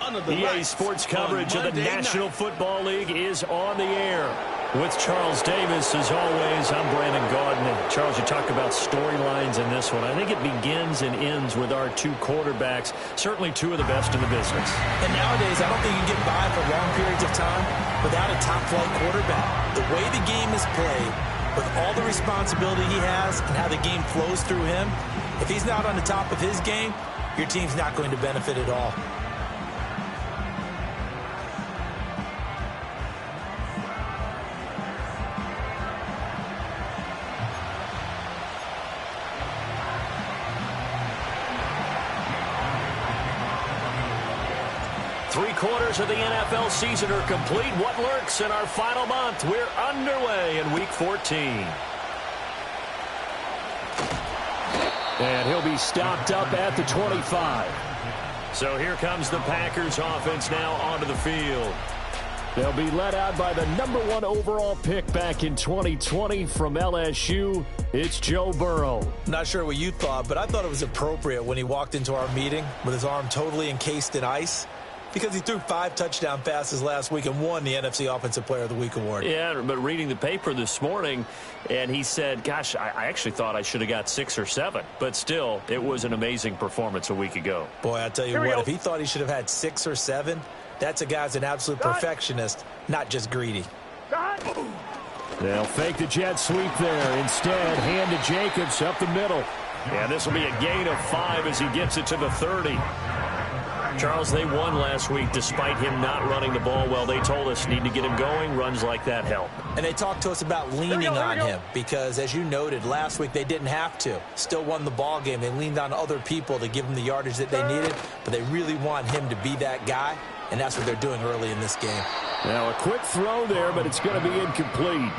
EA Sports coverage of the National Football League is on the air. With Charles Davis, as always, I'm Brandon Gaudin. Charles, you talk about storylines in this one. I think it begins and ends with our two quarterbacks, certainly two of the best in the business. And nowadays, I don't think you can get by for long periods of time without a top-flight quarterback. The way the game is played, with all the responsibility he has and how the game flows through him, if he's not on the top of his game, your team's not going to benefit at all. Three-quarters of the NFL season are complete. What lurks in our final month? We're underway in Week 14. And he'll be stopped up at the 25. So here comes the Packers offense now onto the field. They'll be led out by the #1 overall pick back in 2020 from LSU. It's Joe Burrow. Not sure what you thought, but I thought it was appropriate when he walked into our meeting with his arm totally encased in ice, because he threw 5 touchdown passes last week and won the NFC Offensive Player of the Week award. Yeah, but reading the paper this morning, and he said, gosh, I actually thought I should have got 6 or 7. But still, it was an amazing performance a week ago. Boy, I tell you what, if he thought he should have had 6 or 7, that's a guy's an absolute perfectionist, not just greedy. They'll fake the jet sweep there. Instead, hand to Jacobs up the middle. And this will be a gain of 5 as he gets it to the 30. Charles, they won last week despite him not running the ball well. They told us need to get him going. Runs like that help. And they talked to us about leaning on him because, as you noted, last week they didn't have to. Still won the ball game. They leaned on other people to give them the yardage that they needed, but they really want him to be that guy, and that's what they're doing early in this game. Now a quick throw there, but it's going to be incomplete.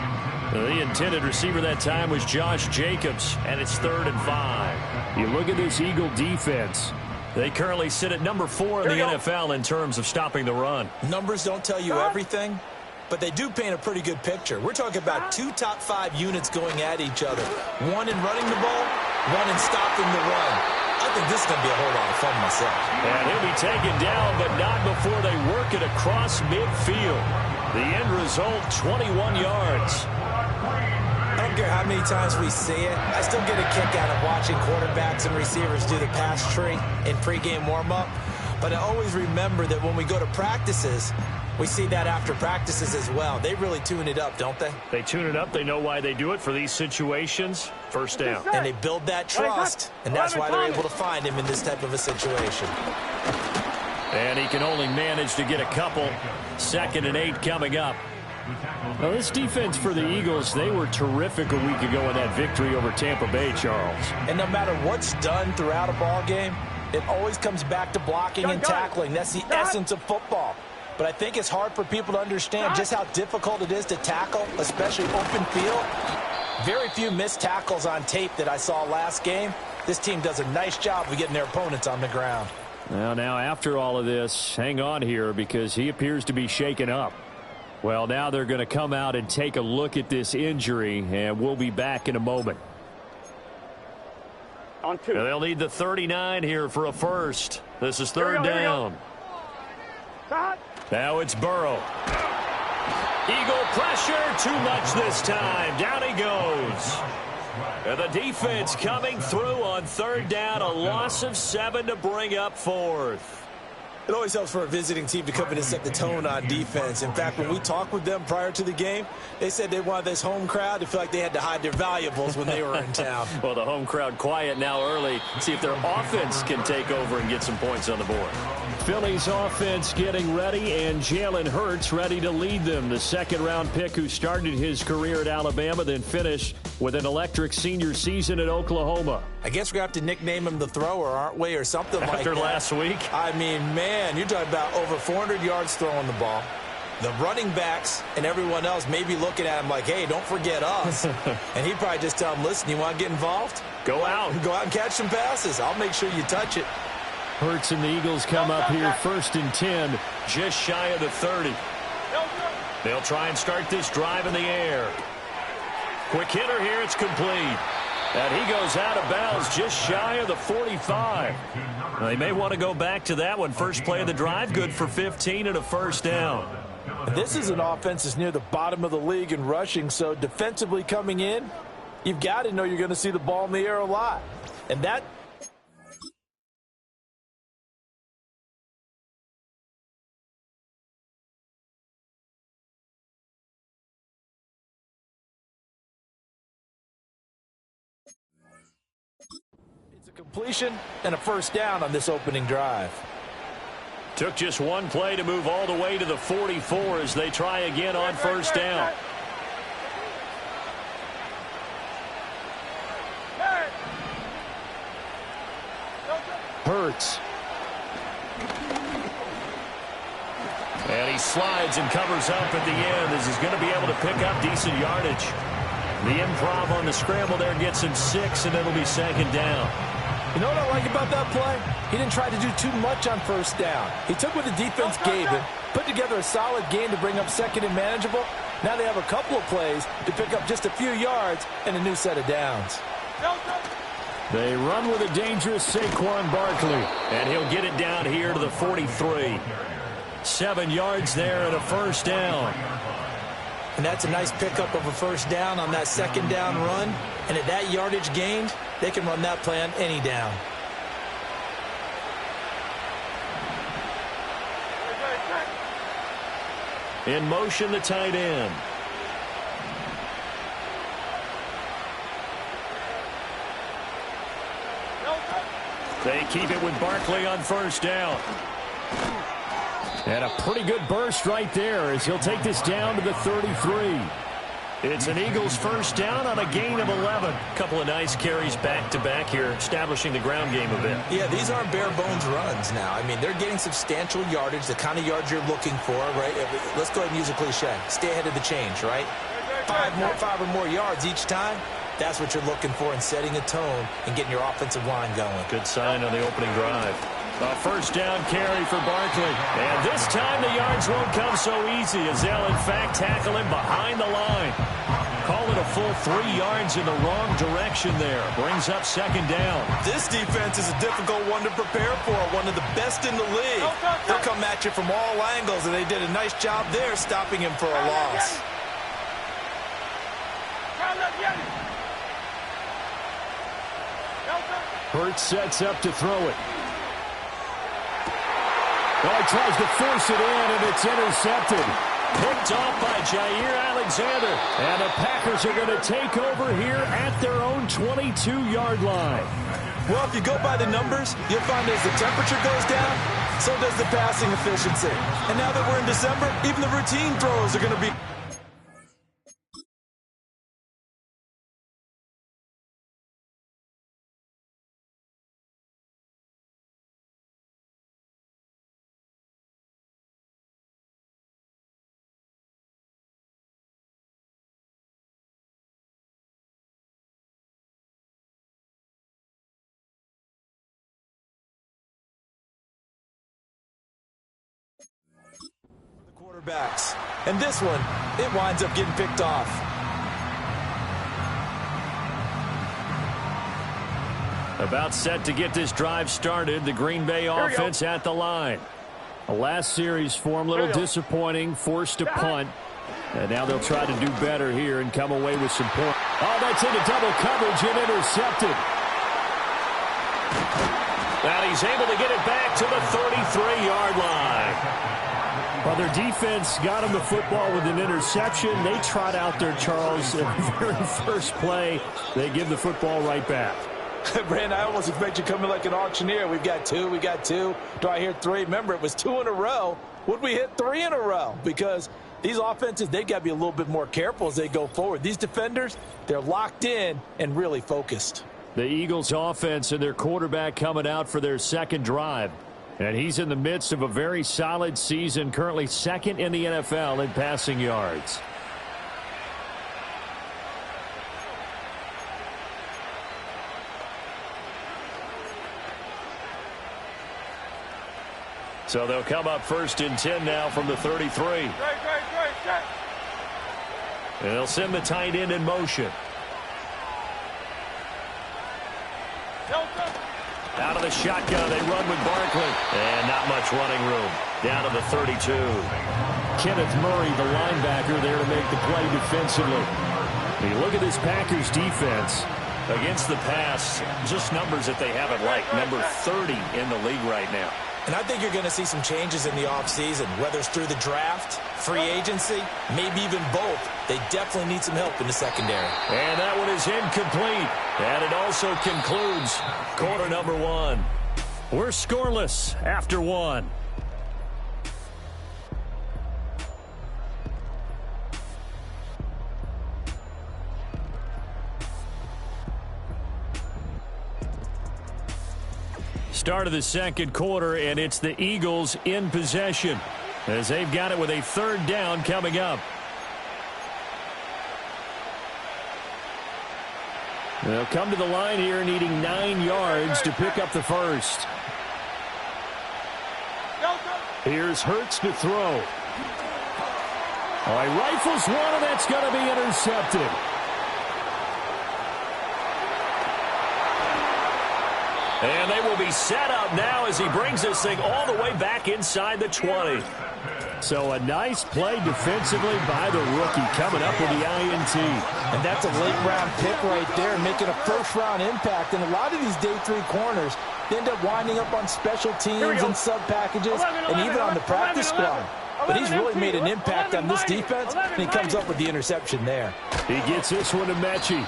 The intended receiver that time was Josh Jacobs, and it's 3rd and 5. You look at this Eagle defense. They currently sit at #4 in the NFL in terms of stopping the run. Numbers don't tell you everything, but they do paint a pretty good picture. We're talking about 2 top 5 units going at each other. One in running the ball, one in stopping the run. I think this is going to be a whole lot of fun myself. And he'll be taken down, but not before they work it across midfield. The end result, 21 yards. I don't care how many times we see it. I still get a kick out of watching quarterbacks and receivers do the pass tree in pregame warm-up. But I always remember that when we go to practices, we see that after practices as well. They really tune it up, don't they? They tune it up. They know why they do it for these situations. First down. And they build that trust, and that's why they're able to find him in this type of a situation. And he can only manage to get a couple. 2nd and 8 coming up. Now, this defense for the Eagles, they were terrific a week ago in that victory over Tampa Bay, Charles. And no matter what's done throughout a ball game, it always comes back to blocking and tackling. That's the essence of football. But I think it's hard for people to understand just how difficult it is to tackle, especially open field. Very few missed tackles on tape that I saw last game. This team does a nice job of getting their opponents on the ground. Now after all of this, hang on here because he appears to be shaken up. Well, now they're going to come out and take a look at this injury, and we'll be back in a moment. On 2. Now they'll need the 39 here for a first. This is 3rd down. Now it's Burrow. Eagle pressure, too much this time. Down he goes. And the defense coming through on 3rd down, a loss of 7 to bring up 4th. It always helps for a visiting team to come in and set the tone on defense. In fact, when we talked with them prior to the game, they said they wanted this home crowd to feel like they had to hide their valuables when they were in town. Well, the home crowd quiet now early. See if their offense can take over and get some points on the board. Philly's offense getting ready, and Jalen Hurts ready to lead them. The 2nd-round pick who started his career at Alabama, then finished with an electric senior season at Oklahoma. I guess we're going to have to nickname him the thrower, aren't we, or something like that. After last week? I mean, man, you're talking about over 400 yards throwing the ball. The running backs and everyone else may be looking at him like, hey, don't forget us. And he'd probably just tell him, listen, you want to get involved? Go out. Go out and catch some passes. I'll make sure you touch it. Hurts and the Eagles come up here 1st and 10, just shy of the 30. They'll try and start this drive in the air. Quick hitter here, it's complete. And he goes out of bounds just shy of the 45. They may want to go back to that one. First play of the drive, good for 15 and a first down. This is an offense that's near the bottom of the league in rushing, so defensively coming in, you've got to know you're going to see the ball in the air a lot. And that... It's a completion and a first down on this opening drive. Took just one play to move all the way to the 44 as they try again on first down. Hurts. And he slides and covers up at the end as he's going to be able to pick up decent yardage. The improv on the scramble there gets him 6, and it'll be second down. You know what I like about that play? He didn't try to do too much on first down. He took what the defense gave him, put together a solid game to bring up second and manageable. Now they have a couple of plays to pick up just a few yards and a new set of downs. They run with a dangerous Saquon Barkley, and he'll get it down here to the 43. 7 yards there and a first down. And that's a nice pickup of a first down on that second down run. And at that yardage gained, they can run that play on any down. In motion, the tight end. They keep it with Barkley on first down. And a pretty good burst right there as he'll take this down to the 33. It's an Eagles first down on a gain of 11. Couple of nice carries back-to-back here, establishing the ground game a bit. Yeah, these aren't bare-bones runs now. I mean, they're getting substantial yardage, the kind of yards you're looking for, right? Let's go ahead and use a cliche. Stay ahead of the change, right? 5 or more yards each time. That's what you're looking for in setting a tone and getting your offensive line going. Good sign on the opening drive. A first down carry for Barkley. And this time the yards won't come so easy as they'll, in fact, tackle him behind the line. Call it a full 3 yards in the wrong direction there. Brings up second down. This defense is a difficult one to prepare for, one of the best in the league. They'll come at you from all angles, and they did a nice job there stopping him for a loss. Hurts sets up to throw it. Well, he tries to force it in, and it's intercepted. Picked off by Jair Alexander. And the Packers are going to take over here at their own 22-yard line. Well, if you go by the numbers, you'll find as the temperature goes down, so does the passing efficiency. And now that we're in December, even the routine throws are going to be... quarterbacks. And this one, it winds up getting picked off. About set to get this drive started. The Green Bay offense at the line. The last series for them, a little disappointing, forced to punt. And now they'll try to do better here and come away with some points. Oh, that's into double coverage and intercepted. Now he's able to get it back to the 33-yard line. Well, their defense got him the football with an interception. They trot out there, Charles, in the very first play. They give the football right back. Brandon, I almost expect you coming like an auctioneer. We've got two. Do I hear 3? Remember, it was 2 in a row. Would we hit 3 in a row? Because these offenses, they've got to be a little bit more careful as they go forward. These defenders, they're locked in and really focused. The Eagles offense and their quarterback coming out for their second drive. And he's in the midst of a very solid season, currently second in the NFL in passing yards. So they'll come up first and 10 now from the 33. And they'll send the tight end in motion. Out of the shotgun, they run with Barkley. And not much running room. Down to the 32. Kenneth Murray, the linebacker, there to make the play defensively. You look at this Packers defense. Against the pass, just numbers that they haven't liked. Number 30 in the league right now. And I think you're going to see some changes in the offseason, whether it's through the draft, free agency, maybe even both. They definitely need some help in the secondary. And that one is incomplete. And it also concludes quarter number one. We're scoreless after one. Start of the second quarter, and it's the Eagles in possession as they've got it with a third down coming up. They'll come to the line here needing 9 yards to pick up the first. Here's Hurts to throw. All right, rifles one, and that's going to be intercepted. And they will be set up now as he brings this thing all the way back inside the 20. So a nice play defensively by the rookie coming up with the INT. And that's a late-round pick right there, making a first-round impact. And a lot of these day 3 corners end up winding up on special teams and sub-packages and even on the practice squad. But he's really made an impact on this defense, and he comes up with the interception there. He gets this one to Mechie.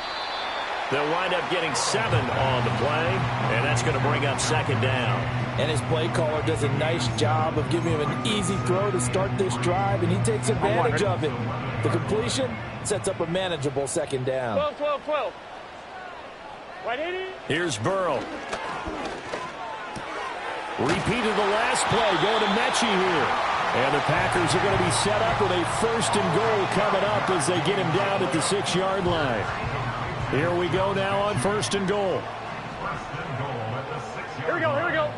They'll wind up getting 7 on the play, and that's going to bring up second down. And his play caller does a nice job of giving him an easy throw to start this drive, and he takes advantage of it. The completion sets up a manageable second down. 12. Here's Burrow. Repeated the last play, going to Mechie here. And the Packers are going to be set up with a first and goal coming up as they get him down at the 6-yard line. Here we go now on first and goal. Here we go.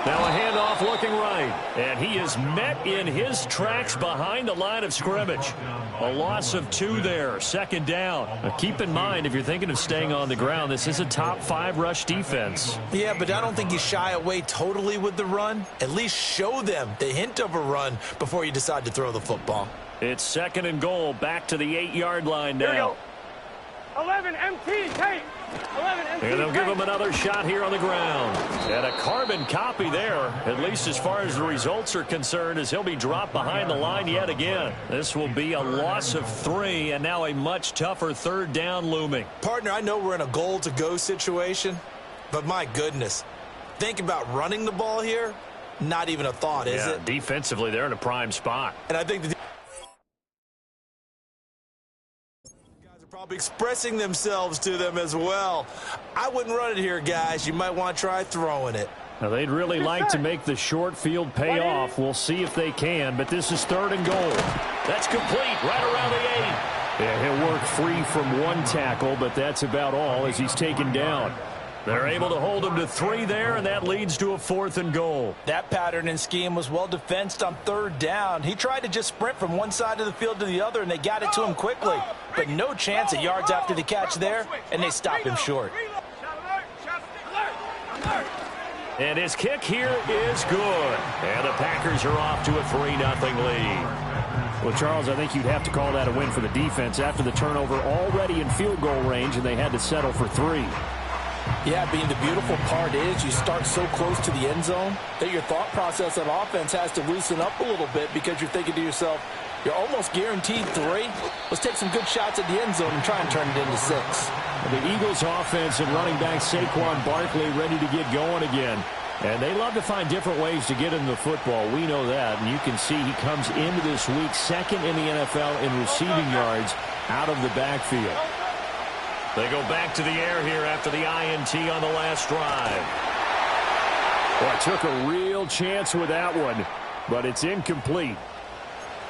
Now a handoff looking right. And he is met in his tracks behind the line of scrimmage. A loss of 2 there, second down. Now keep in mind, if you're thinking of staying on the ground, this is a top 5 rush defense. Yeah, but I don't think you shy away totally with the run. At least show them the hint of a run before you decide to throw the football. It's second and goal, back to the 8-yard line now. 11 MT, tape. 11 MT, and they'll give him another shot here on the ground. And a carbon copy there, at least as far as the results are concerned, as he'll be dropped behind the line yet again. This will be a loss of 3, and now a much tougher third down looming. Partner, I know we're in a goal-to-go situation, but my goodness, think about running the ball here. Not even a thought, is it? Defensively, they're in a prime spot. And I think the probably expressing themselves to them as well. I wouldn't run it here, guys. You might want to try throwing it. Now, they'd really like to make the short field pay off. We'll see if they can, but this is third and goal. That's complete right around the 8. Yeah, he'll work free from 1 tackle, but that's about all as he's taken down. They're able to hold him to 3 there, and that leads to a 4th and goal. That pattern and scheme was well defensed on third down. He tried to just sprint from one side of the field to the other, and they got it to him quickly. But no chance at yards after the catch there, and they stopped him short. And his kick here is good. And the Packers are off to a 3-0 lead. Well, Charles, I think you'd have to call that a win for the defense after the turnover already in field goal range, and they had to settle for 3. Yeah, being the beautiful part is you start so close to the end zone that your thought process on offense has to loosen up a little bit because you're thinking to yourself, you're almost guaranteed 3. Let's take some good shots at the end zone and try and turn it into 6. The Eagles offense and running back Saquon Barkley ready to get going again. And they love to find different ways to get him the football. We know that. And you can see he comes into this week second in the NFL in receiving yards out of the backfield. They go back to the air here after the INT on the last drive. Well, took a real chance with that one, but it's incomplete.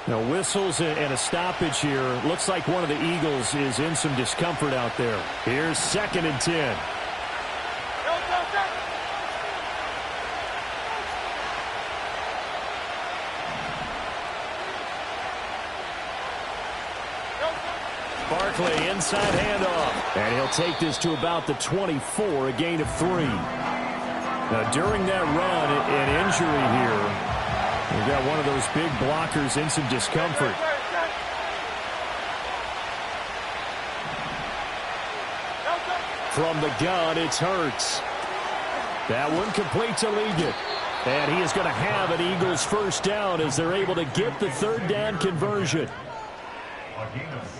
Now, whistles and a stoppage here. Looks like one of the Eagles is in some discomfort out there. Here's 2nd and 10. Barkley, inside handoff. And he'll take this to about the 24, a gain of 3. Now, during that run, an injury here. We've got one of those big blockers in some discomfort. From the gun, it's Hurts. That one complete to Ligon. And he is going to have an Eagles first down as they're able to get the third down conversion.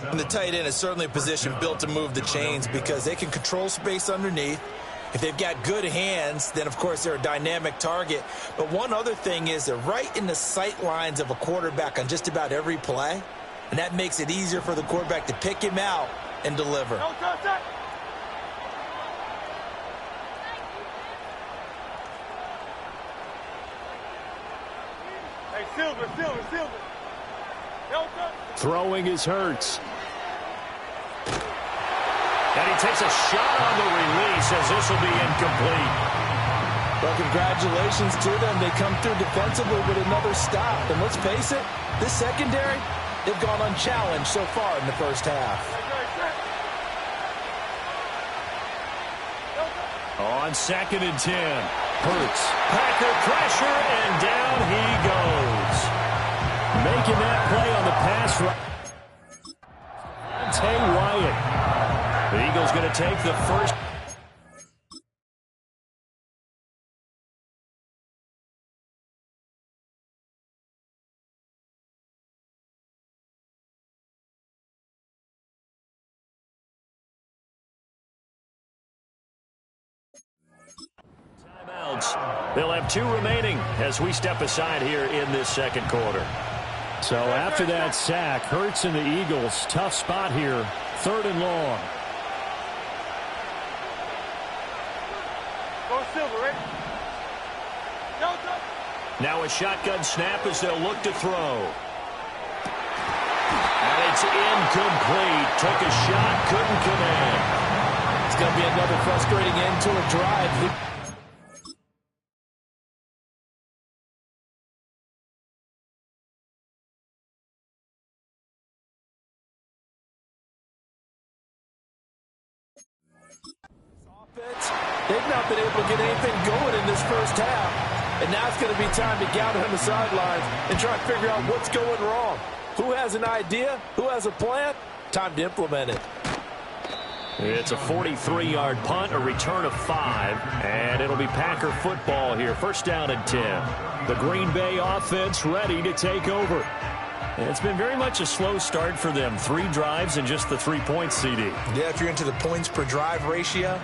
And the tight end is certainly a position built to move the chains because they can control space underneath. If they've got good hands, then, of course, they're a dynamic target. But one other thing is they're right in the sight lines of a quarterback on just about every play. And that makes it easier for the quarterback to pick him out and deliver. Hey, Silver. Throwing is Hurts. And he takes a shot on the release as this will be incomplete. Well, congratulations to them. They come through defensively with another stop. And let's face it, this secondary, they've gone unchallenged so far in the first half. On 2nd and 10, Hurts. Packer pressure, and down he goes. Making that play on the pass rush. Tay Wyatt. The Eagles going to take the first. Timeouts. They'll have 2 remaining as we step aside here in this second quarter. So after that sack, Hurts and the Eagles, tough spot here. 3rd and long. Now a shotgun snap as they'll look to throw. And it's incomplete. Took a shot, couldn't connect. It's going to be another frustrating end to a drive. They've not been able to get anything going in this first half. And now it's going to be time to gather on the sidelines and try to figure out what's going wrong. Who has an idea? Who has a plan? Time to implement it. It's a 43-yard punt, a return of 5, and it'll be Packer football here. First down and 10. The Green Bay offense ready to take over. And it's been very much a slow start for them. 3 drives and just the 3 points, CD. Yeah, if you're into the points per drive ratio,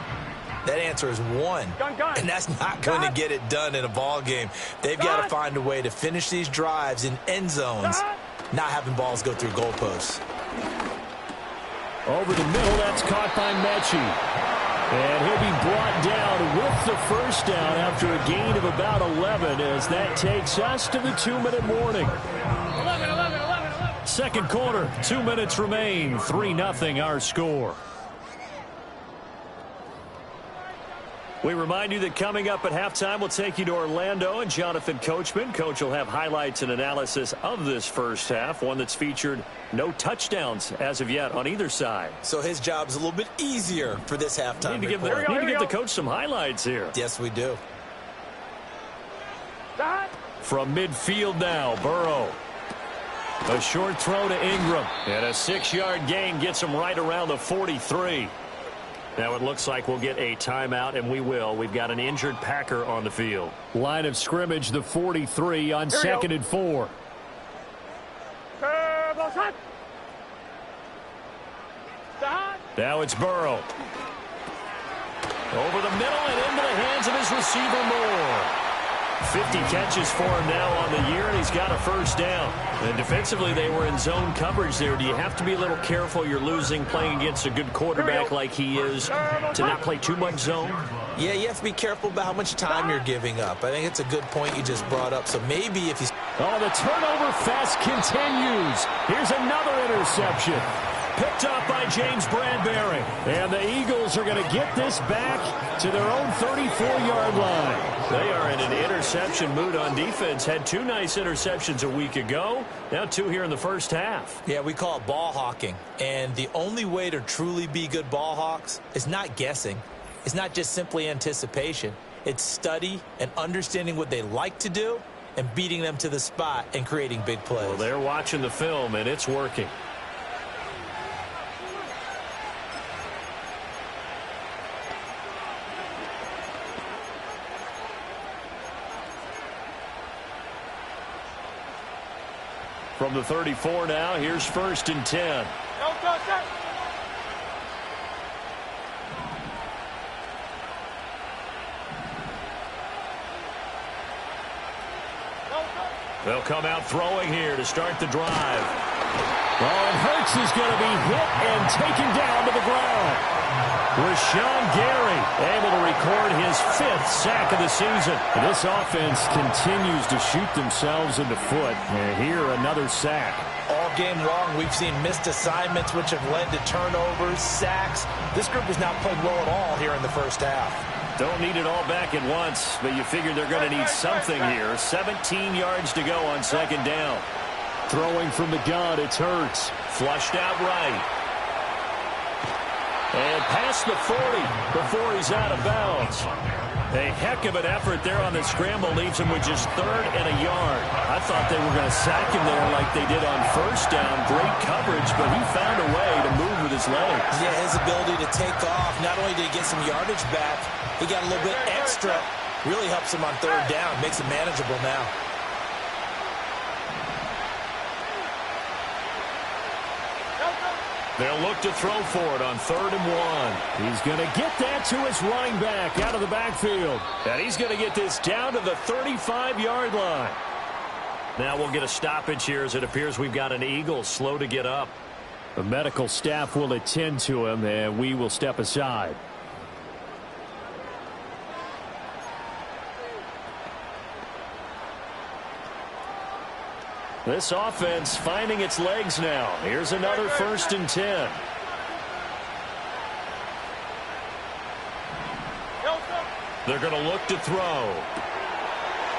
that answer is 1. And that's not going to get it done in a ball game. They've got to find a way to finish these drives in end zones, not having balls go through goalposts. Over the middle, that's caught by Mechie. And he'll be brought down with the first down after a gain of about 11 as that takes us to the 2-minute warning. 11. Second quarter, 2 minutes remain. 3-0 our score. We remind you that coming up at halftime, we'll take you to Orlando and Jonathan Coachman. Coach will have highlights and analysis of this first half, one that's featured no touchdowns as of yet on either side. So his job's a little bit easier for this halftime report. Need to give the coach some highlights here. Yes, we do. From midfield now, Burrow. A short throw to Ingram. And a 6-yard gain gets him right around the 43. Now it looks like we'll get a timeout, and we will. We've got an injured Packer on the field. Line of scrimmage, the 43 on 2nd and 4. Now it's Burrow. Over the middle and into the hands of his receiver Moore. 50 catches for him now on the year, and he's got a first down. And defensively, they were in zone coverage there. Do you have to be a little careful? You're losing playing against a good quarterback like he is to not play too much zone? Yeah, you have to be careful about how much time you're giving up. I think it's a good point you just brought up. So maybe if he's... Oh, the turnover fest continues. Here's another interception. picked up by James Bradbury. And the Eagles are going to get this back to their own 34-yard line. They are in an interception mood on defense. Had 2 nice interceptions a week ago. Now 2 here in the first half. Yeah, we call it ball hawking. And the only way to truly be good ball hawks is not guessing. It's not just simply anticipation. It's study and understanding what they like to do and beating them to the spot and creating big plays. Well, they're watching the film, and it's working. From the 34 now, here's 1st and 10. They'll come out throwing here to start the drive. Oh, and Hurts is going to be hit and taken down to the ground. Rashawn Gary able to record his 5th sack of the season. This offense continues to shoot themselves in the foot. And here, another sack. All game long, we've seen missed assignments, which have led to turnovers, sacks. This group has not played well at all here in the first half. Don't need it all back at once, but you figure they're going to need something here. 17 yards to go on 2nd down. Throwing from the gun, it's Hurts. Flushed out right. And past the 40 before he's out of bounds. A heck of an effort there on the scramble. Leaves him with just 3rd and a yard. I thought they were going to sack him there like they did on 1st down. Great coverage, but he found a way to move with his legs. Yeah, his ability to take off. Not only did he get some yardage back, he got a little bit extra. Really helps him on 3rd down. Makes it manageable now. They'll look to throw for it on 3rd and 1. He's going to get that to his running back out of the backfield. And he's going to get this down to the 35-yard line. Now we'll get a stoppage here as it appears we've got an Eagle slow to get up. The medical staff will attend to him, and we will step aside. This offense finding its legs now. Here's another 1st and 10. They're going to look to throw.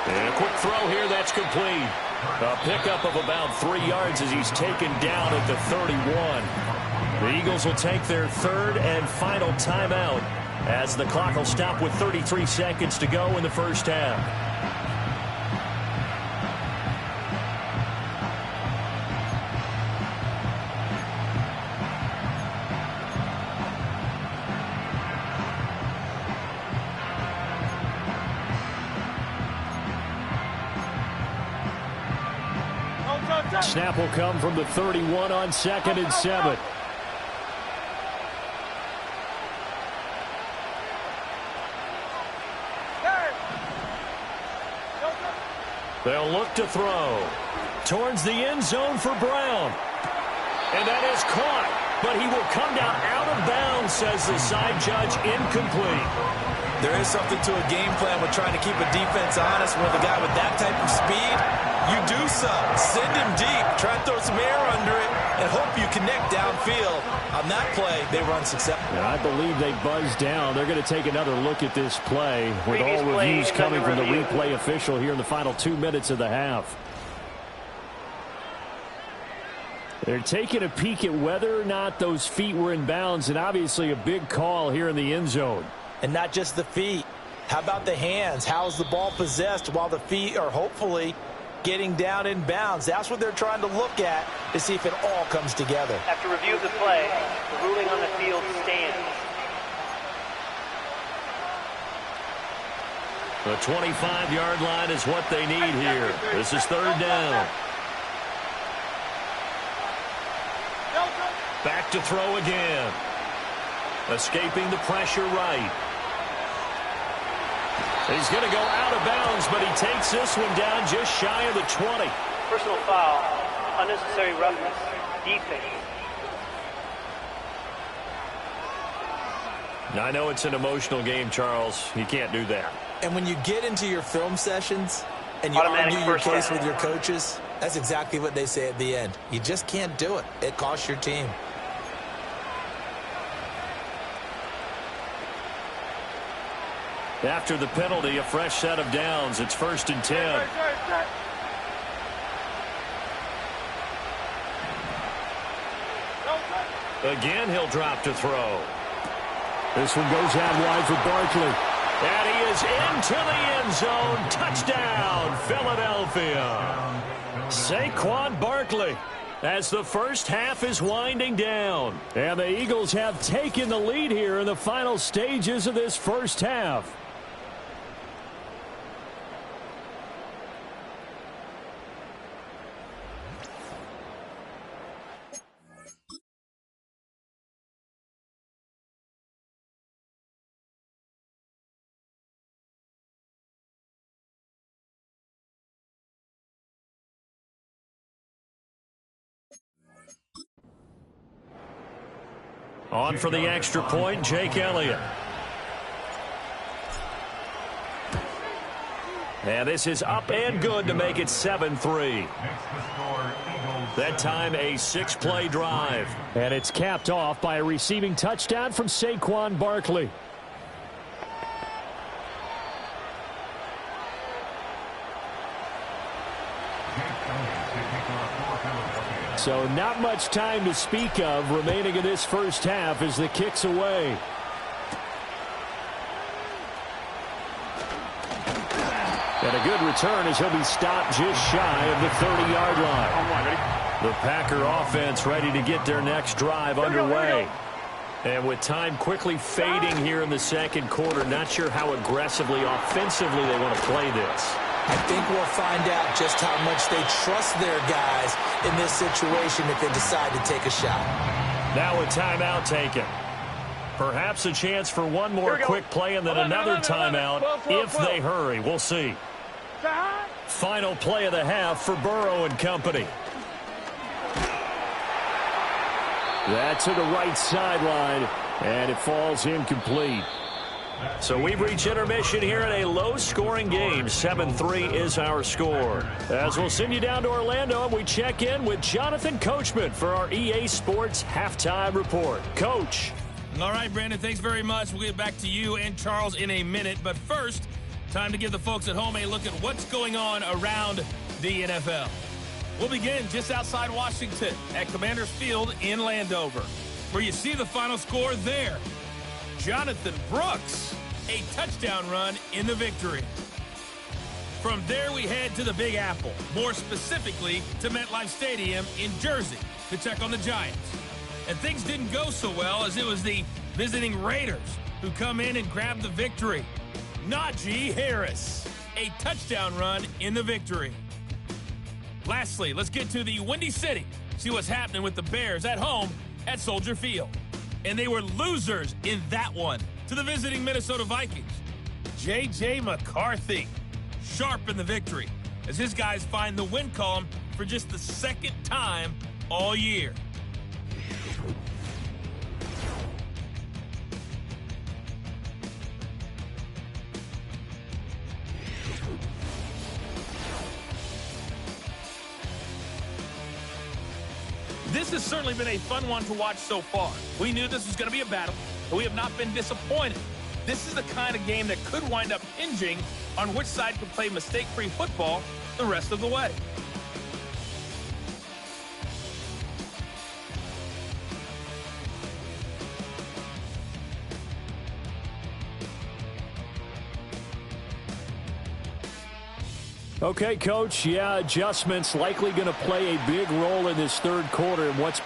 And a quick throw here, that's complete. A pickup of about 3 yards as he's taken down at the 31. The Eagles will take their 3rd and final timeout as the clock will stop with 33 seconds to go in the first half. Snap will come from the 31 on 2nd and 7. They'll look to throw towards the end zone for Brown. And that is caught, but he will come down out of bounds, says the side judge, incomplete. There is something to a game plan with trying to keep a defense honest with a guy with that type of speed. You do some. Send him deep. Try and throw some air under it and hope you connect downfield. On that play, they were unsuccessful. And I believe they buzzed down. They're going to take another look at this play with all reviews coming from the replay official here in the final 2 minutes of the half. They're taking a peek at whether or not those feet were in bounds, and obviously a big call here in the end zone. And not just the feet. How about the hands? How's the ball possessed while the feet are hopefully getting down in bounds? That's what they're trying to look at to see if it all comes together. After review of the play, the ruling on the field stands. The 25-yard line is what they need here. This is 3rd down. Back to throw again. Escaping the pressure right. He's going to go out of bounds, but he takes this one down just shy of the 20. Personal foul, unnecessary roughness, defense. Now, I know it's an emotional game, Charles. You can't do that. And when you get into your film sessions and you argue your case with your coaches, that's exactly what they say at the end. You just can't do it. It costs your team. After the penalty, a fresh set of downs. It's 1st and 10. Again, he'll drop to throw. This one goes out wide for Barkley. And he is into the end zone. Touchdown, Philadelphia. Saquon Barkley as the first half is winding down. And the Eagles have taken the lead here in the final stages of this first half. On for the extra point, Jake Elliott. And this is up and good to make it 7-3. That time a 6-play drive. And it's capped off by a receiving touchdown from Saquon Barkley. So not much time to speak of remaining in this first half as the kick's away. And a good return as he'll be stopped just shy of the 30-yard line. The Packer offense ready to get their next drive underway. And with time quickly fading here in the second quarter, not sure how aggressively, offensively they want to play this. I think we'll find out just how much they trust their guys in this situation if they decide to take a shot. Now a timeout taken. Perhaps a chance for one more quick play and then another timeout if they hurry. We'll see. Final play of the half for Burrow and company. That to the right sideline, and it falls incomplete. So we've reached intermission here in a low-scoring game. 7-3 is our score. As we'll send you down to Orlando, and we check in with Jonathan Coachman for our EA Sports Halftime Report. Coach. All right, Brandon, thanks very much. We'll get back to you and Charles in a minute. But first, time to give the folks at home a look at what's going on around the NFL. We'll begin just outside Washington at Commanders Field in Landover, where you see the final score there. Jonathan Brooks, a touchdown run in the victory. From there, we head to the Big Apple, more specifically to MetLife Stadium in Jersey to check on the Giants. And things didn't go so well as it was the visiting Raiders who come in and grab the victory. Najee Harris, a touchdown run in the victory. Lastly, let's get to the Windy City, see what's happening with the Bears at home at Soldier Field. And they were losers in that one to the visiting Minnesota Vikings. J.J. McCarthy, sharp in the victory as his guys find the win column for just the second time all year. This has certainly been a fun one to watch so far. We knew this was going to be a battle, but we have not been disappointed. This is the kind of game that could wind up hinging on which side could play mistake-free football the rest of the way. Okay, Coach, yeah, adjustments likely going to play a big role in this third quarter. And what's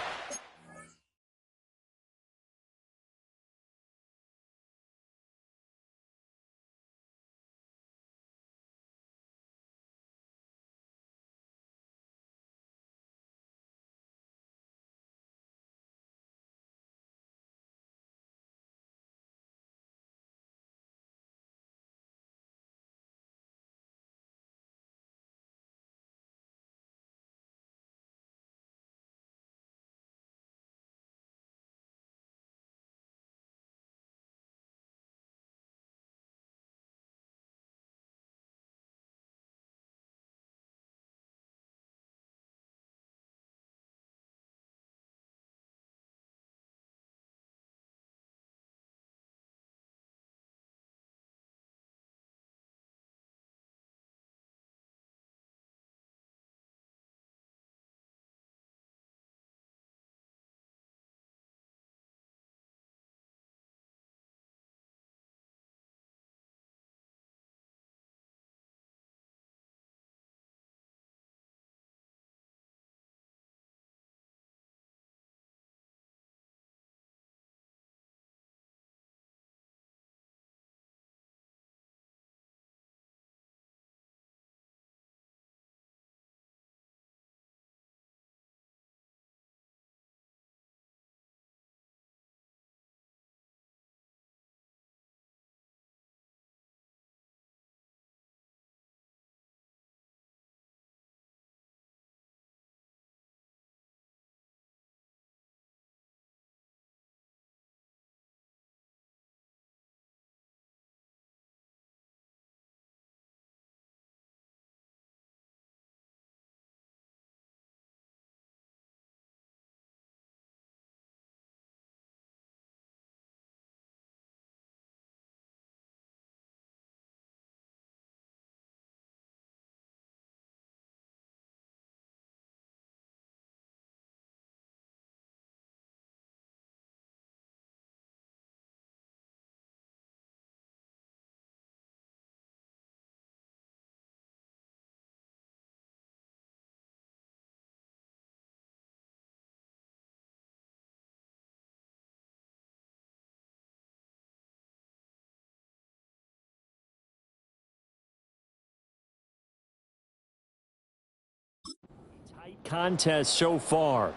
Contest so far.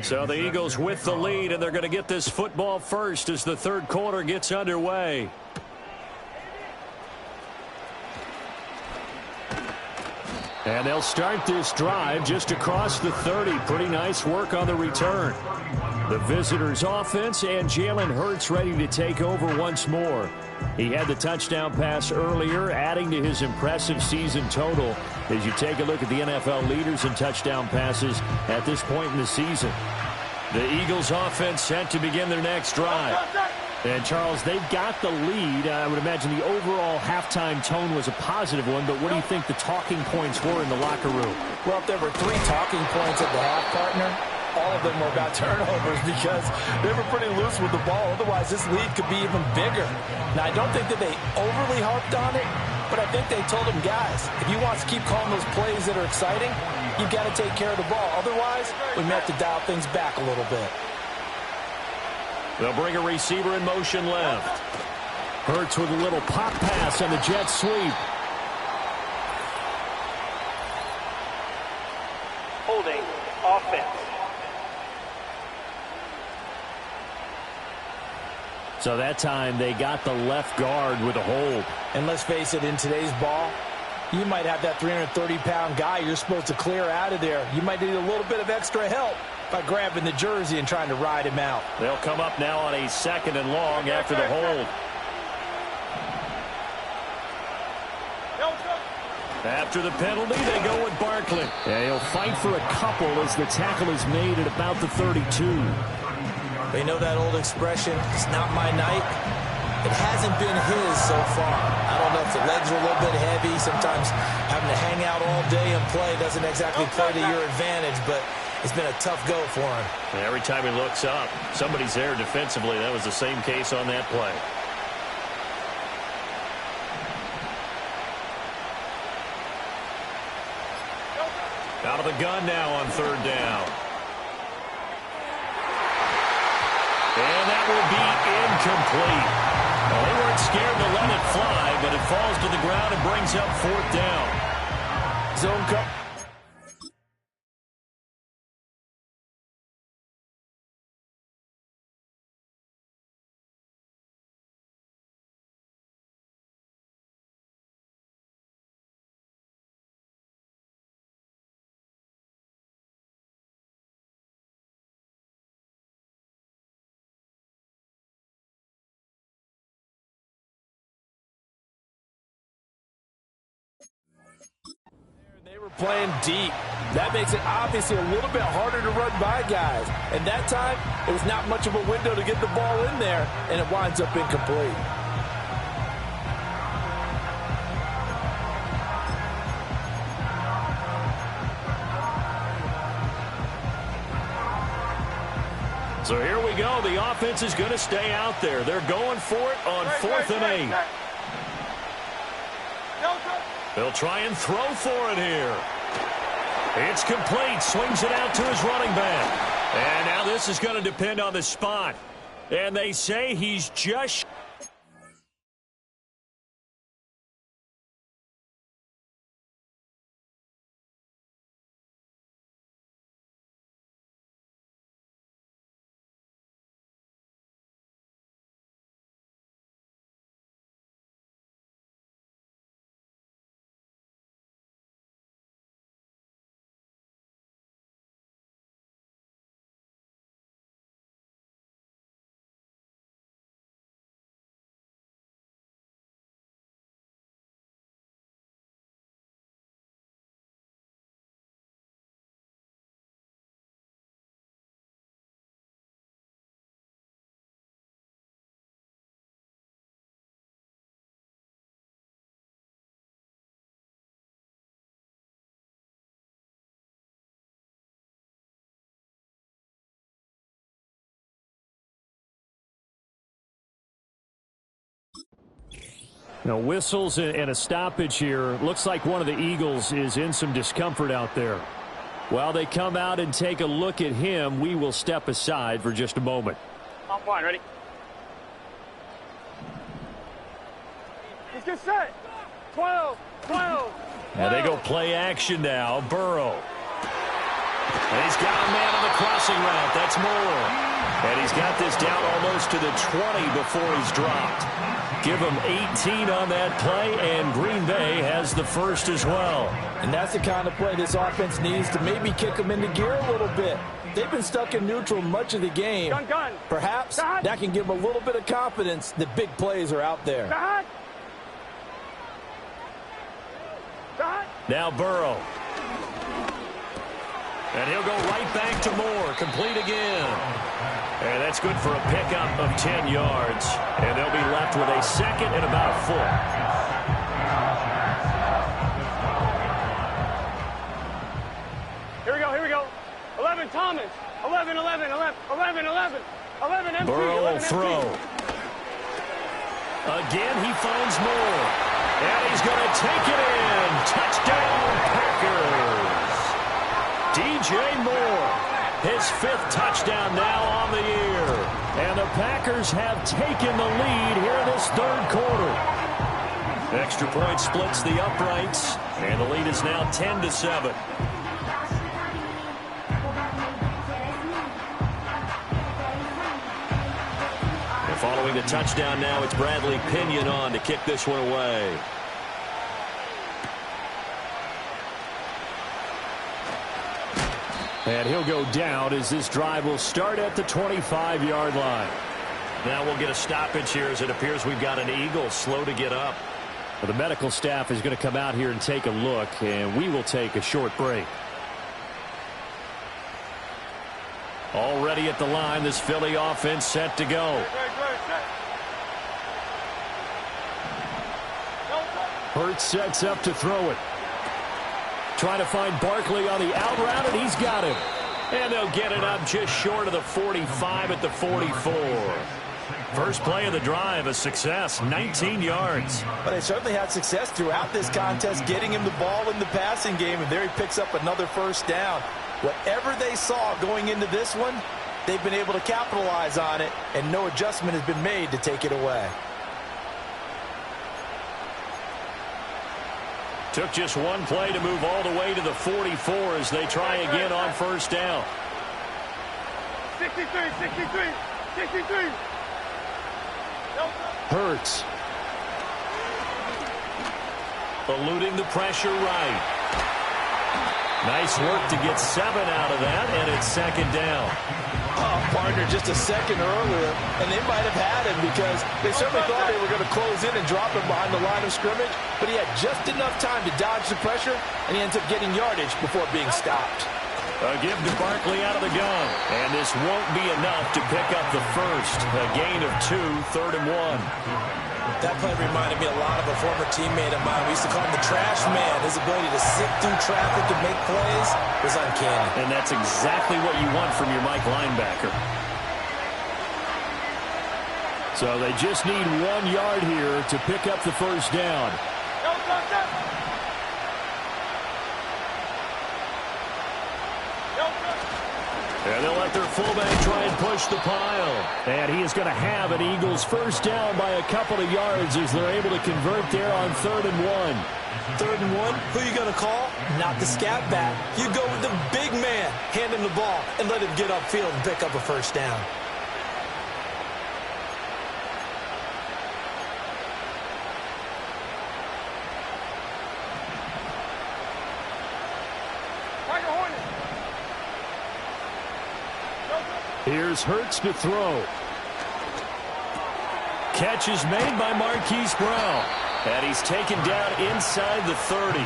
So the Eagles with the lead, and they're going to get this football first as the third quarter gets underway. And they'll start this drive just across the 30. Pretty nice work on the return. The visitors' offense, and Jalen Hurts ready to take over once more. He had the touchdown pass earlier, adding to his impressive season total as you take a look at the NFL leaders in touchdown passes at this point in the season. The Eagles' offense set to begin their next drive. And, Charles, they've got the lead. I would imagine the overall halftime tone was a positive one, but what do you think the talking points were in the locker room? Well, if there were 3 talking points at the half, partner, all of them were about turnovers because they were pretty loose with the ball. Otherwise, this lead could be even bigger. Now, I don't think that they overly harped on it, but I think they told them, guys, if you want to keep calling those plays that are exciting, you've got to take care of the ball. Otherwise, we may have to dial things back a little bit. They'll bring a receiver in motion left. Hurts with a little pop pass on the jet sweep. Holding offense. So that time they got the left guard with a hold. And let's face it, in today's ball, you might have that 330-pound guy you're supposed to clear out of there. You might need a little bit of extra help by grabbing the jersey and trying to ride him out. They'll come up now on a 2nd and long after the hold. After the penalty, they go with Barkley. Yeah, he'll fight for a couple as the tackle is made at about the 32. They know that old expression, it's not my night. It hasn't been his so far. I don't know if the legs are a little bit heavy. Sometimes having to hang out all day and play doesn't exactly play to your advantage, but it's been a tough go for him. And every time he looks up, somebody's there defensively. That was the same case on that play. Out of the gun now on 3rd down. And that will be incomplete. Well, they weren't scared to let it fly, but it falls to the ground and brings up 4th down. Zone cut. They were playing deep. That makes it obviously a little bit harder to run by guys. And that time, it was not much of a window to get the ball in there, and it winds up incomplete. So here we go. The offense is going to stay out there. They're going for it on 4th and 8. They'll try and throw for it here. It's complete. Swings it out to his running back. And now this is going to depend on the spot. And they say he's just... Now, whistles and a stoppage here. Looks like one of the Eagles is in some discomfort out there. While they come out and take a look at him, we will step aside for just a moment. On one, ready? Let's get set. 12. And they go play action now. Burrow. And he's got a man on the crossing route. That's Moore. And he's got this down almost to the 20 before he's dropped. Give him 18 on that play, and Green Bay has the first as well. And that's the kind of play this offense needs to maybe kick them into gear a little bit. They've been stuck in neutral much of the game. Gun. Perhaps that can give them a little bit of confidence that big plays are out there. Now Burrow. And he'll go right back to Moore. Complete again. And that's good for a pickup of 10 yards. And they'll be left with a second and about a foot. Here we go. 11 Thomas. 11 MT. Burrow will throw. Again, he finds Moore. And he's going to take it in. Touchdown, Packers. DJ Moore, his 5th touchdown now on the year. And the Packers have taken the lead here in this 3rd quarter. Extra point splits the uprights, and the lead is now 10-7. And following the touchdown now, it's Bradley Pinion on to kick this one away. And he'll go down as this drive will start at the 25-yard line. Now we'll get a stoppage here as it appears we've got an Eagle slow to get up. Well, the medical staff is going to come out here and take a look, and we will take a short break. Already at the line, this Philly offense set to go. Hurts sets up to throw it. Trying to find Barkley on the out route, and he's got him. And they'll get it up just short of the 45 at the 44. First play of the drive, a success, 19 yards. But they certainly had success throughout this contest, getting him the ball in the passing game, and there he picks up another first down. Whatever they saw going into this one, they've been able to capitalize on it, and no adjustment has been made to take it away. Took just one play to move all the way to the 44 as they try again on first down. 63. Hurts. Eluding the pressure right. Nice work to get 7 out of that, and it's second down. Partner just a second earlier, and they might have had him because they certainly thought they were going to close in and drop him behind the line of scrimmage, but he had just enough time to dodge the pressure, and he ends up getting yardage before being stopped. A give to Barkley out of the gun, and this won't be enough to pick up the first. A gain of 2, 3rd and 1. That play reminded me a lot of a former teammate of mine. We used to call him the trash man. His ability to sit through traffic and make plays was uncanny. And that's exactly what you want from your Mike linebacker. So they just need 1 yard here to pick up the first down. And they'll let their fullback try and push the pile. And he is going to have an Eagles first down by a couple of yards as they're able to convert there on 3rd and 1. 3rd and 1, who are you going to call? Not the scat back. You go with the big man. Hand him the ball and let him get upfield and pick up a first down. Here's Hurts to throw. Catch is made by Marquise Brown. And he's taken down inside the 30.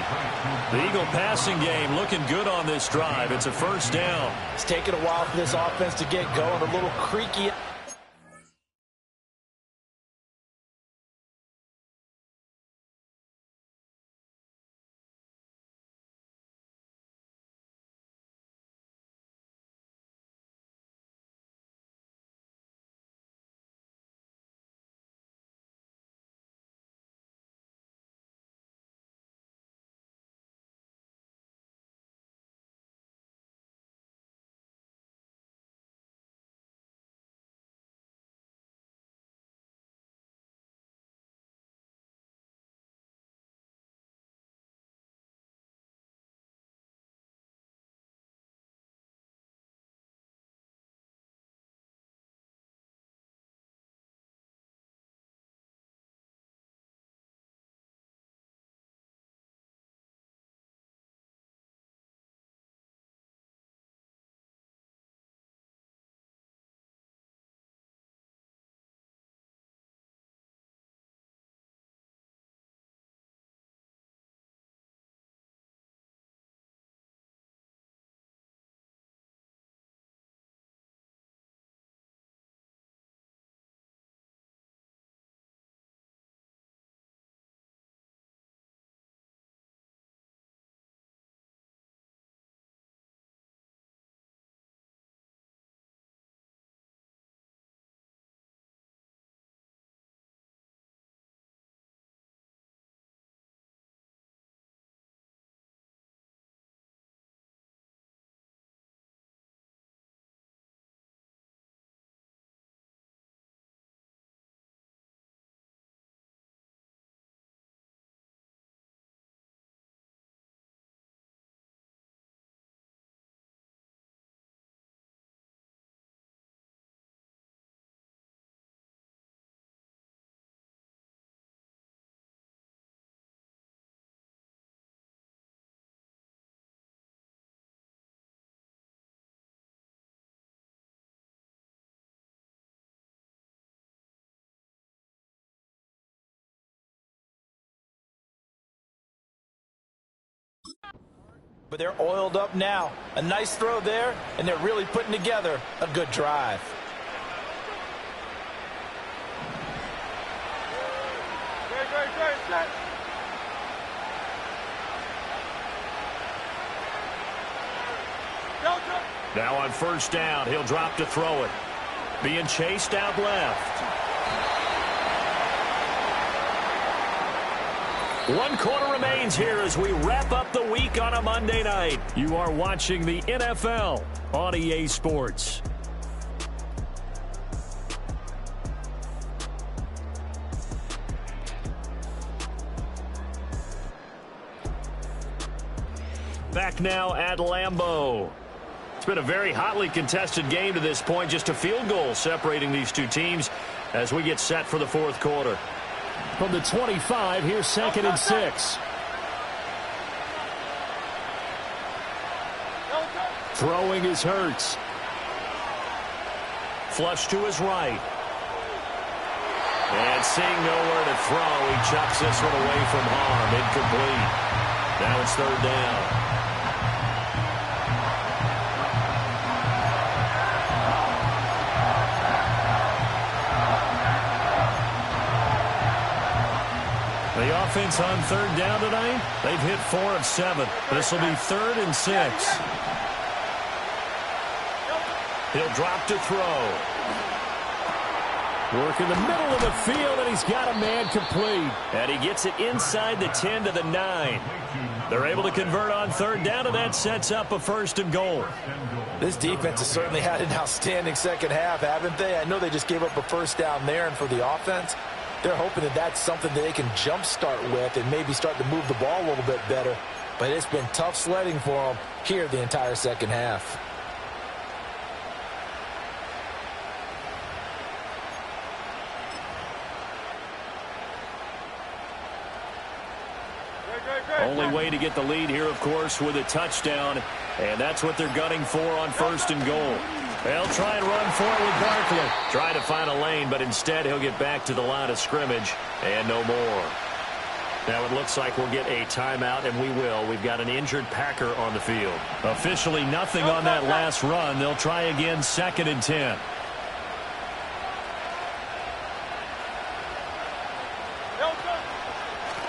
The Eagle passing game looking good on this drive. It's a first down. It's taken a while for this offense to get going. A little creaky. But they're oiled up now. A nice throw there, and they're really putting together a good drive. Now on first down, he'll drop to throw it. Being chased out left. 1 quarter remains here as we wrap up the week on a Monday night. You are watching the NFL on EA Sports. Back now at Lambeau. It's been a very hotly contested game to this point. Just a field goal separating these two teams as we get set for the fourth quarter. From the 25, here's 2nd and 6. Throwing is Hurts. Flush to his right. And seeing nowhere to throw, he chucks this one away from harm. Incomplete. Now it's 3rd down. The offense on 3rd down tonight, they've hit 4 of 7. This will be 3rd and 6. He'll drop to throw. Work in the middle of the field, and he's got a man complete. And he gets it inside the 10 to the 9. They're able to convert on 3rd down, and that sets up a 1st and goal. This defense has certainly had an outstanding second half, haven't they? I know they just gave up a 1st down there, and for the offense, they're hoping that that's something that they can jumpstart with and maybe start to move the ball a little bit better. But it's been tough sledding for them here the entire second half. Only way to get the lead here, of course, with a touchdown. And that's what they're gunning for on 1st and goal. They'll try and run for it with Barkley. Try to find a lane, but instead he'll get back to the line of scrimmage and no more. Now it looks like we'll get a timeout, and we will. We've got an injured Packer on the field. Officially nothing on that last run. They'll try again 2nd and 10.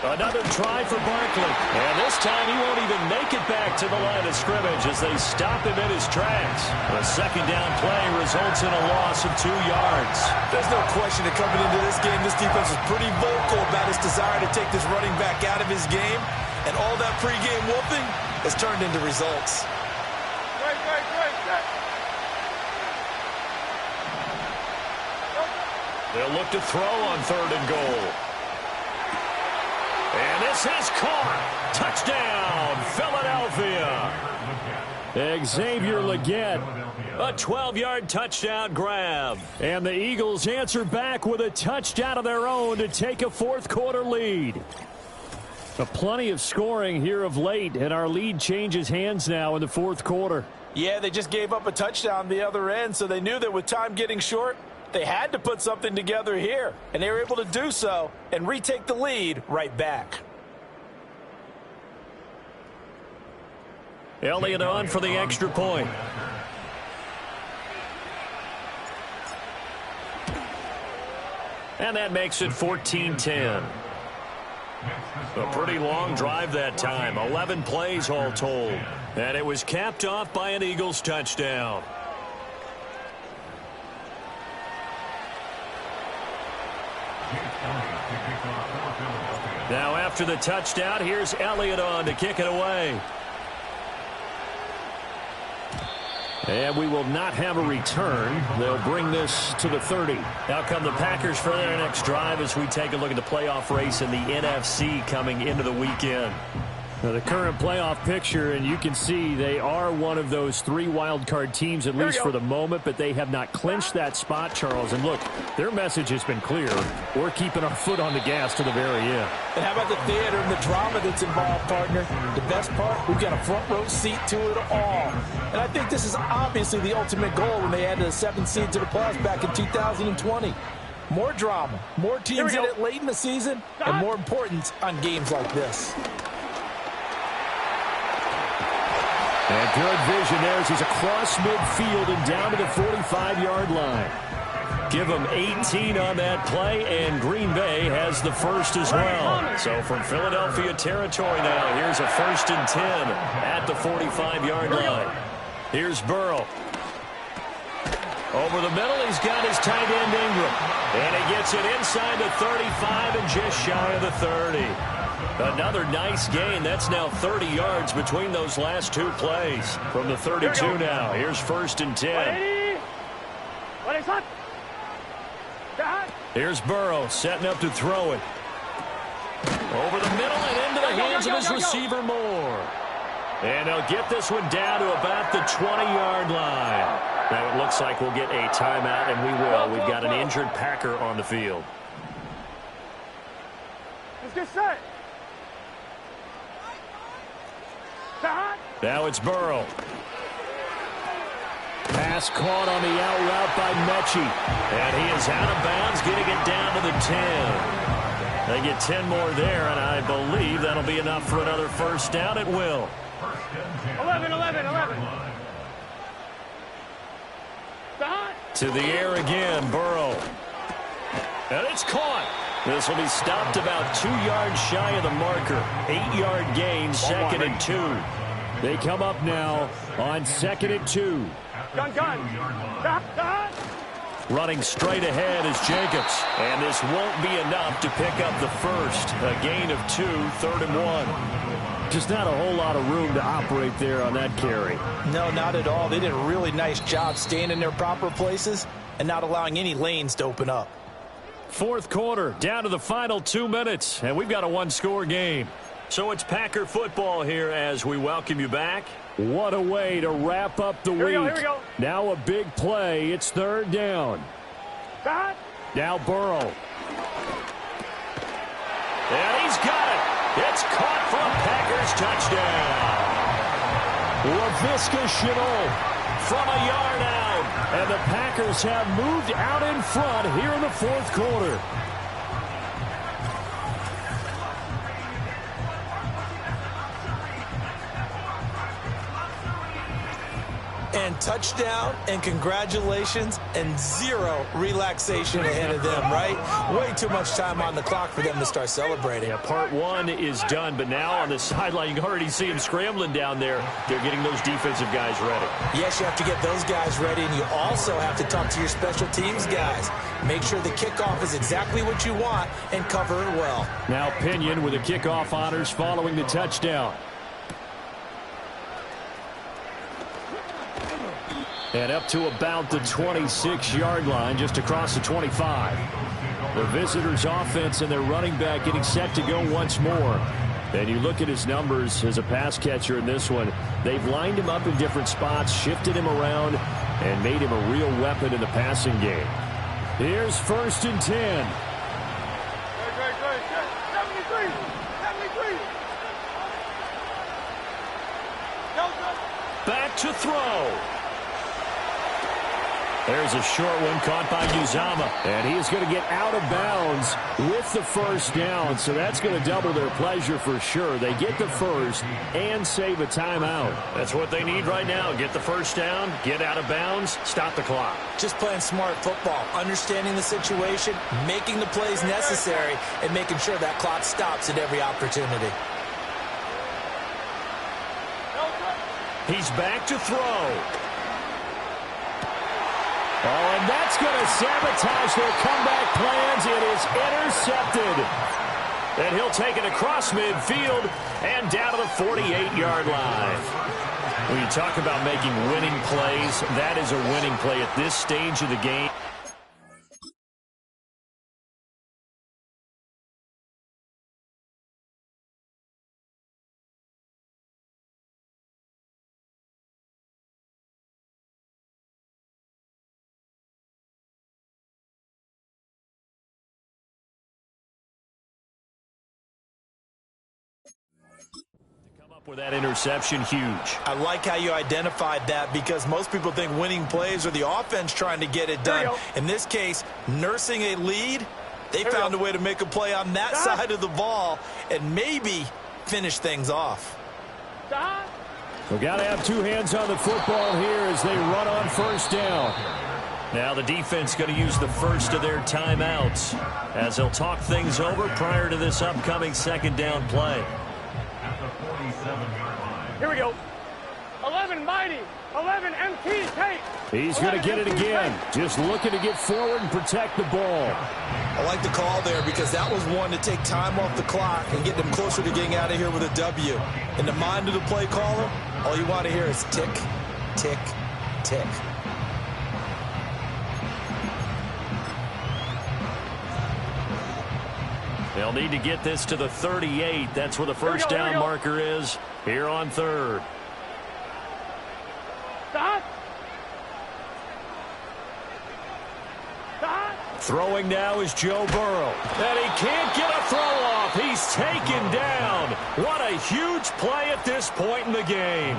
Another try for Barkley. And this time he won't even make it back to the line of scrimmage as they stop him in his tracks. The 2nd down play results in a loss of 2 yards. There's no question that coming into this game, this defense is pretty vocal about its desire to take this running back out of his game. And all that pregame whooping has turned into results. They'll look to throw on 3rd and goal. And this is caught. Touchdown, Philadelphia. Xavier Legette. A 12-yard touchdown grab. And the Eagles answer back with a touchdown of their own to take a fourth quarter lead. Plenty of scoring here of late, and our lead changes hands now in the fourth quarter. Yeah, they just gave up a touchdown the other end, so they knew that with time getting short, they had to put something together here, and they were able to do so and retake the lead right back. Elliott on for the extra point. And that makes it 14-10. A pretty long drive that time, 11 plays all told. And it was capped off by an Eagles touchdown. Now after the touchdown, here's Elliott on to kick it away. And we will not have a return. They'll bring this to the 30. Now come the Packers for their next drive as we take a look at the playoff race in the NFC coming into the weekend. Now the current playoff picture, and you can see they are one of those 3 wild card teams, at least for the moment, but they have not clinched that spot, Charles. And look, their message has been clear. We're keeping our foot on the gas to the very end. And how about the theater and the drama that's involved, partner? The best part, we've got a front row seat to it all. And I think this is obviously the ultimate goal when they added a 7th seed to the playoffs back in 2020. More drama, more teams in it late in the season, and more importance on games like this. And good vision there as he's across midfield and down to the 45-yard line. Give them 18 on that play, and Green Bay has the first as well. So from Philadelphia territory now, here's a 1st and 10 at the 45-yard line. Here's Burrow. Over the middle, he's got his tight end Ingram. And he gets it inside the 35 and just shy of the 30. Another nice gain. That's now 30 yards between those last two plays. From the 32 now, here's 1st and 10. Here's Burrow setting up to throw it. Over the middle and into the hands of his receiver Moore. And they'll get this one down to about the 20-yard line. Now it looks like we'll get a timeout, and we will. We've got an injured Packer on the field. Let's get set. Now it's Burrow. Pass caught on the out route by Mechie. And he is out of bounds, getting it down to the 10. They get 10 more there, and I believe that'll be enough for another first down. It will. 11. To the air again, Burrow. And it's caught. This will be stopped about 2 yards shy of the marker. 8-yard gain, 2nd and 2. They come up now on 2nd and 2. Gun. Running straight ahead is Jacobs. And this won't be enough to pick up the first. A gain of 2, 3rd and 1. Just not a whole lot of room to operate there on that carry. No, not at all. They did a really nice job staying in their proper places and not allowing any lanes to open up. 4th quarter, down to the final 2 minutes, and we've got a one-score game. So it's Packer football here as we welcome you back. What a way to wrap up the week. Here we go. Now a big play. It's 3rd down. Now Burrow. And he's got it. It's caught for a Packers touchdown. Laviska Shenault from a yard out. And the Packers have moved out in front here in the 4th quarter. And touchdown and congratulations and 0 relaxation ahead of them, right? Way too much time on the clock for them to start celebrating. Yeah, part 1 is done, but now on the sideline, you can already see them scrambling down there. They're getting those defensive guys ready. Yes, you have to get those guys ready, and you also have to talk to your special teams guys. Make sure the kickoff is exactly what you want and cover it well. Now Pinion with the kickoff honors following the touchdown. And up to about the 26-yard line, just across the 25. The visitors' offense and their running back getting set to go once more. And you look at his numbers as a pass catcher in this one. They've lined him up in different spots, shifted him around, and made him a real weapon in the passing game. Here's 1st and 10. Good. 73. Back to throw. There's a short one caught by Uzama. And he is going to get out of bounds with the first down. So that's going to double their pleasure for sure. They get the first and save a timeout. That's what they need right now. Get the first down, get out of bounds, stop the clock. Just playing smart football, understanding the situation, making the plays necessary, and making sure that clock stops at every opportunity. He's back to throw. Oh, and that's going to sabotage their comeback plans. It is intercepted. And he'll take it across midfield and down to the 48-yard line. When you talk about making winning plays, that is a winning play at this stage of the game. With that interception, huge. I like how you identified that because most people think winning plays are the offense trying to get it done. In this case, nursing a lead, they found a way to make a play on that side of the ball and maybe finish things off. We've got to have two hands on the football here as they run on first down. Now the defense going to use the first of their timeouts as they'll talk things over prior to this upcoming second down play. Here we go. 11 mighty. 11 MT tape. He's going to get it again. Just looking to get forward and protect the ball. I like the call there because that was one to take time off the clock and get them closer to getting out of here with a W. In the mind of the play caller, all you want to hear is tick, tick, tick. They'll need to get this to the 38. That's where the first down marker is here on third. Stop. Stop. Throwing now is Joe Burrow. And he can't get a throw off. He's taken down. What a huge play at this point in the game.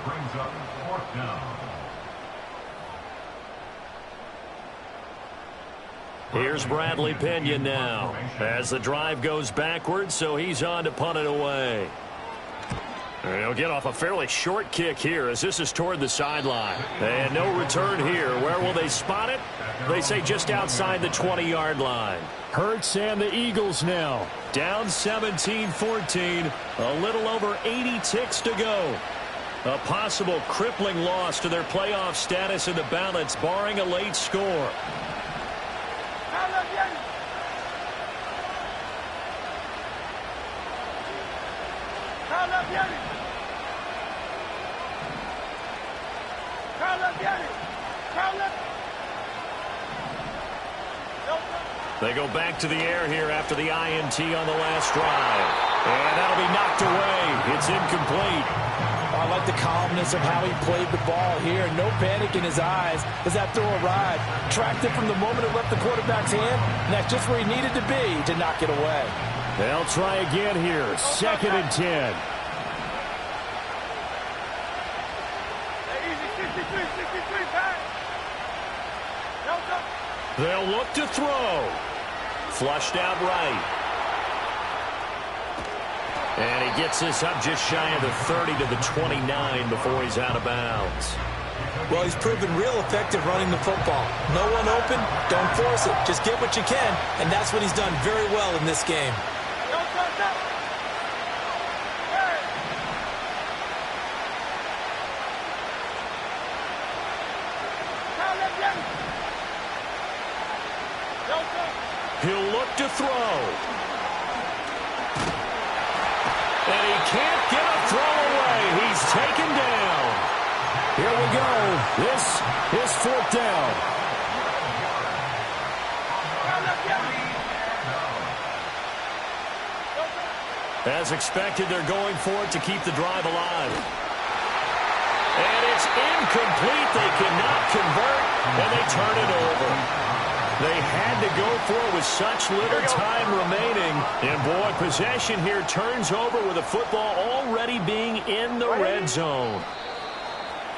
Brings up fourth down. Here's Bradley Pinion now as the drive goes backwards, so he's on to punt it away. And he'll get off a fairly short kick here as this is toward the sideline. And no return here. Where will they spot it? They say just outside the 20-yard line. Hurts and the Eagles now. Down 17-14. A little over 80 ticks to go. A possible crippling loss to their playoff status in the balance, barring a late score. They go back to the air here after the INT on the last drive. And that'll be knocked away. It's incomplete. I like the calmness of how he played the ball here. No panic in his eyes as that throw arrived. Tracked it from the moment it left the quarterback's hand, and that's just where he needed to be to knock it away. They'll try again here. 2nd and 10. They'll look to throw. Flushed out right. And he gets this up just shy of the 30 to the 29 before he's out of bounds. Well, he's proven real effective running the football. No one open, don't force it. Just get what you can, and that's what he's done very well in this game. He'll look to throw. And he can't get a throw away. He's taken down. Here we go. This is 4th down. As expected, they're going for it to keep the drive alive. And it's incomplete. They cannot convert, and they turn it over. They had to go for it with such little time remaining. And, boy, possession here turns over with the football already being in the red zone.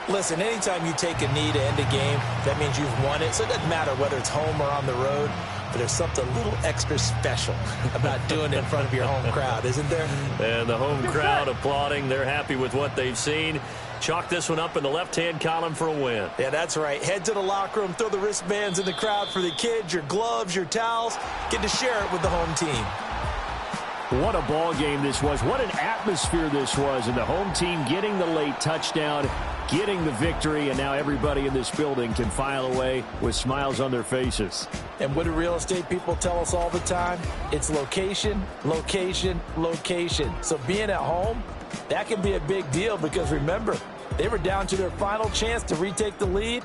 Listen, anytime you take a knee to end a game, that means you've won it. So it doesn't matter whether it's home or on the road. But there's something a little extra special about doing it in front of your home crowd, isn't there? And the home crowd applauding. They're happy with what they've seen. Chalk this one up in the left-hand column for a win. Yeah, that's right. Head to the locker room, throw the wristbands in the crowd for the kids, your gloves, your towels. Get to share it with the home team. What a ball game this was. What an atmosphere this was. And the home team getting the late touchdown, getting the victory, and now everybody in this building can file away with smiles on their faces. And what do real estate people tell us all the time? It's location, location, location. So being at home, that can be a big deal because remember, they were down to their final chance to retake the lead.